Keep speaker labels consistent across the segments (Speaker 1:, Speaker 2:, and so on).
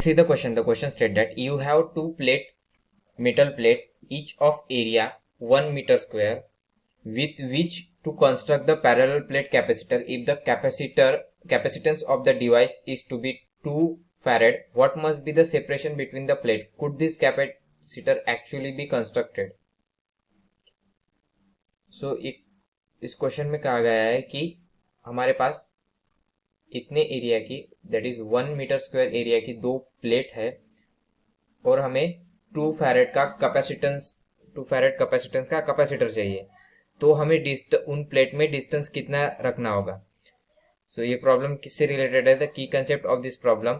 Speaker 1: See the question. The question said that you have two metal plate, each of area 1 meter square, with which to construct the parallel plate capacitor. If the capacitance of the device is to be 2 farad, what must be the separation between the plate? Could this capacitor actually be constructed? So इस question में कहा गया है कि हमारे पास इतने area की, that is 1 metre square area की दो प्लेट है और हमें 2 फैरेड का कैपेसिटर चाहिए, तो हमें उन प्लेट में डिस्टेंस कितना रखना होगा. सो ये प्रॉब्लम किससे रिलेटेड है? The key concept of this problem,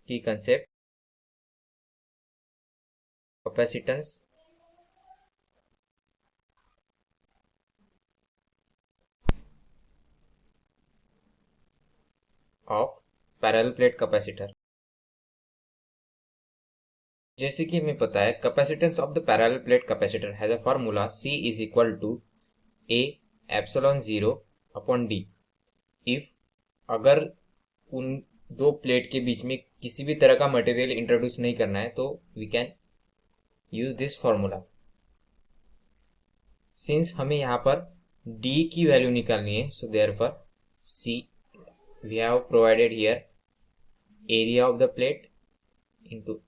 Speaker 1: key concept capacitance of parallel plate capacitor. जैसे कि हमें पता है capacitance of the parallel plate capacitor has a formula C is equal to A epsilon 0 upon D. If अगर उन दो plate के बीच में किसी भी तरह का मटेरियल इंट्रोड्यूस नहीं करना है तो we can use this formula. Since हमें यहाँ पर D की वैल्यू निकालनी है, so therefore C we have provided here area of the plate into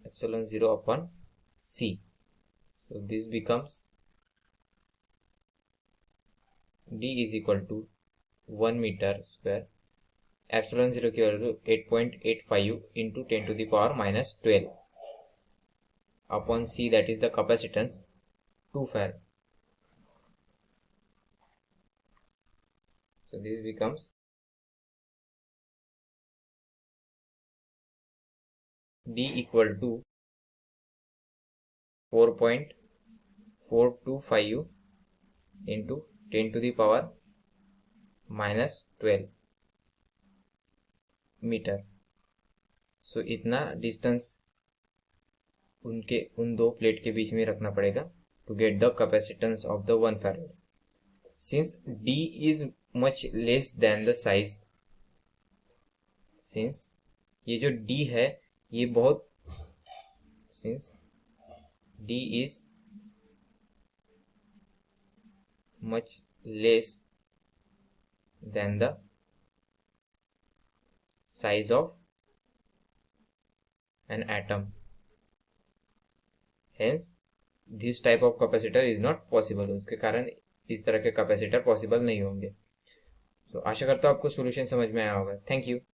Speaker 1: epsilon 0 upon C. So this becomes D is equal to 1 meter square, epsilon 0 की value 8.85 into 10 to the power minus 12 upon C, that is the capacitance 2 farad. So this becomes D equal to 4.425 into 10 to the power minus 12 metre. So इतना distance उन दो plate के बीच में रखना पड़ेगा to get the capacitance of the 1 farad. Since D is much less than the size, since ये जो D है ये बहुत, since D is much less than the size of an atom, hence this type of capacitor is not possible. उसके कारण इस तरह के कैपेसिटर पॉसिबल नहीं होंगे. तो आशा करता हूँ आपको सॉल्यूशन समझ में आया होगा. Thank you.